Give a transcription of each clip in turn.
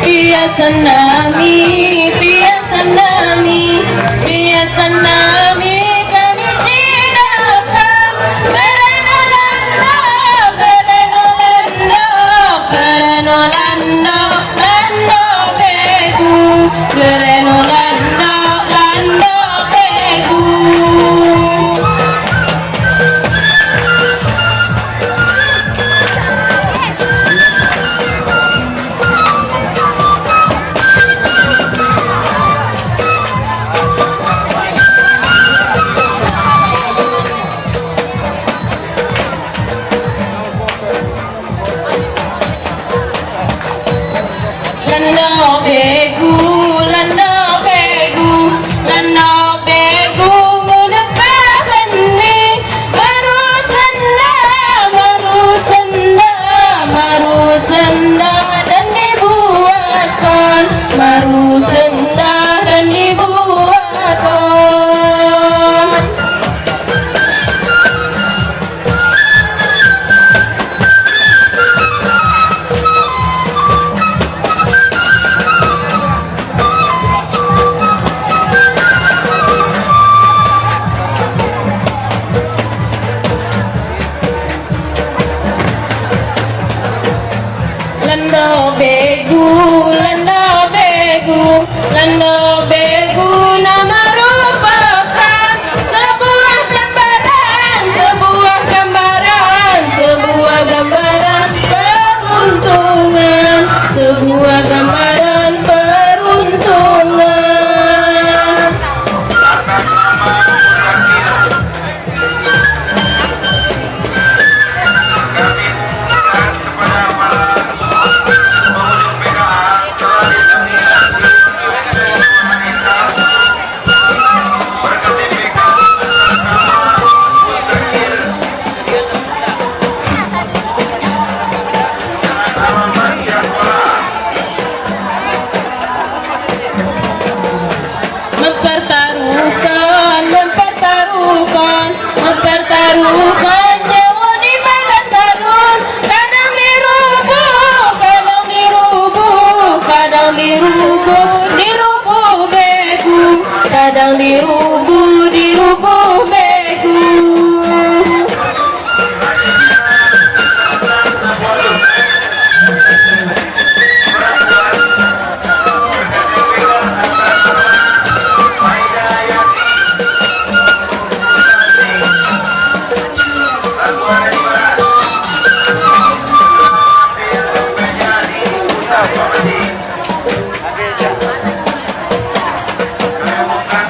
Piyasanami, piyasanami, piyasanami kami cintakan. Berenolando, berenolando, berenolando, lando begu. Berenolando, lando begu. Lando begu, lando begu, lando begu menepani baru senda, baru senda, baru senda dan dibuatkan, baru senda dan dibuatkan. Lando begu, lando begu, lando begu nama merupakan sebuah gambaran, sebuah gambaran, sebuah gambaran peruntungan, sebuah gambaran peruntungan. Mempertaruhkan, mempertaruhkan, mempertaruhkan nyawa di bagas tarun. Kadang dirubuh, kadang dirubuh, kadang dirubuh, dirubuh begu. Kadang dirubuh, dirubuh begu.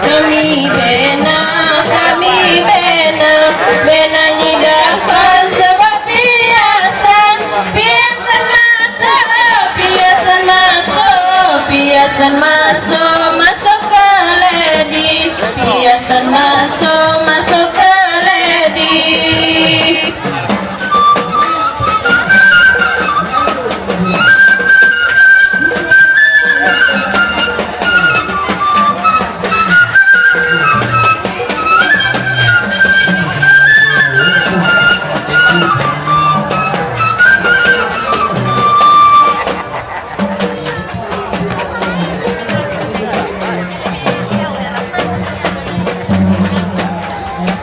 Kami bena, bena nyidangkan sebab piasan, piasan masuk, piasan masuk, piasan masuk, masuk ke ledi, piasan masuk, masuk ke ledi.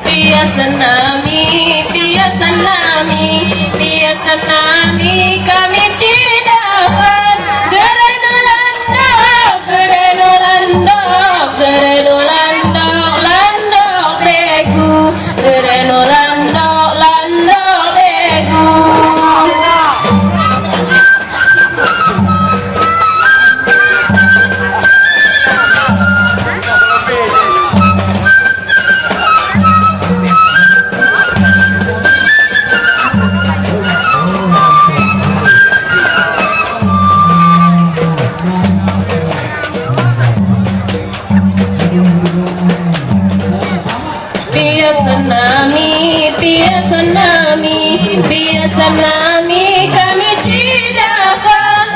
Piyasanami, piyasanami, piyasanami kami cintakan. Gerenolando, gerenolando, gerenolando, lando begu. Gerenolando, lando begu. Piyasanami, piyasanami, piyasanami kami cintakan.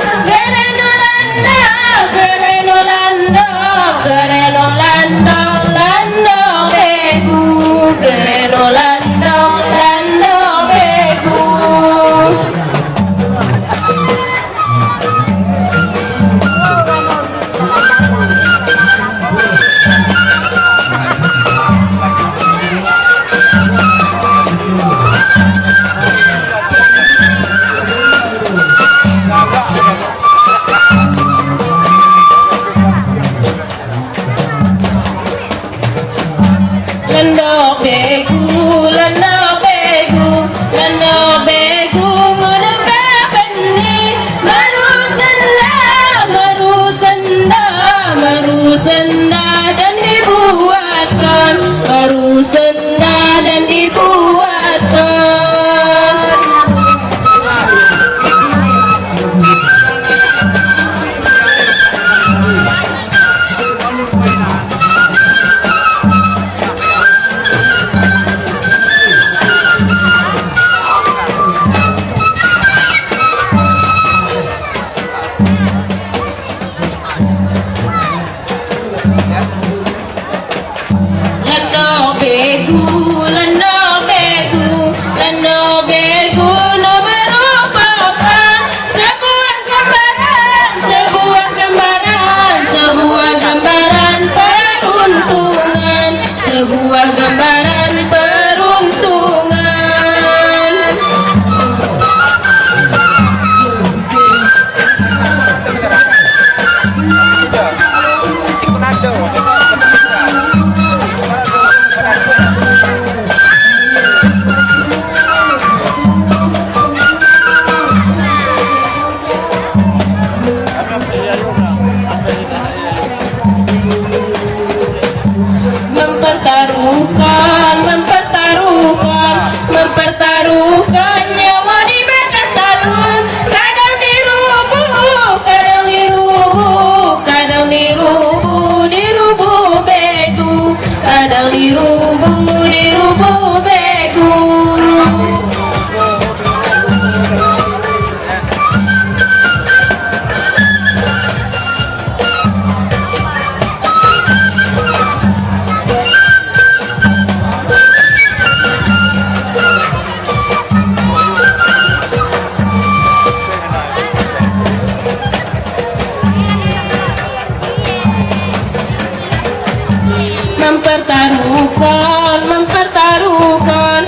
mempertaruhkan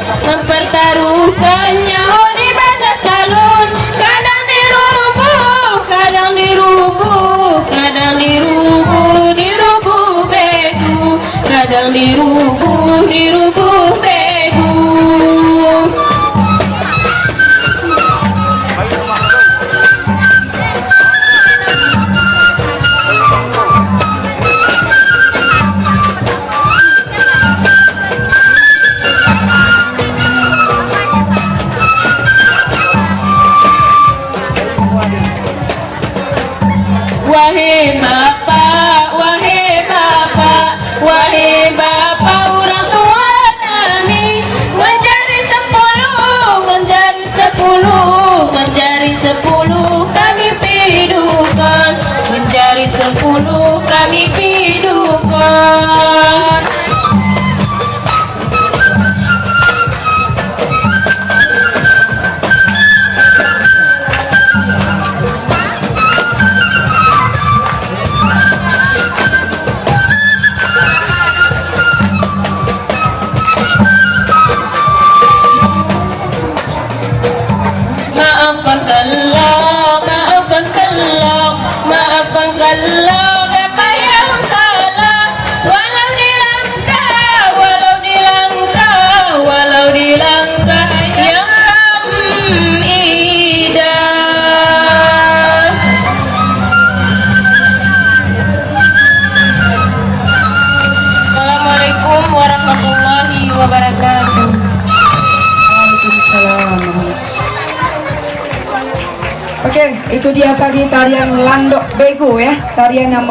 nyawa di batas talun. Kadang dirubuh, kadang dirubuh, kadang dirubuh, dirubuh begu, kadang dirubuh, dirubuh begu. Wahai bapak, wahai bapak, wahai bapak orang tua kami, menjadi 10, menjadi 10, menjadi 10 kami pidukan, menjadi 10 kami pidukan. Maafkan kalau apa yang salah, walau dilangkah, walau dilangkah, walau dilangkah yang indah. Assalamualaikum warahmatullahi wabarakatuh. Waalaikumsalam. Oke, itu dia tadi tarian Landok Bego ya, tarian yang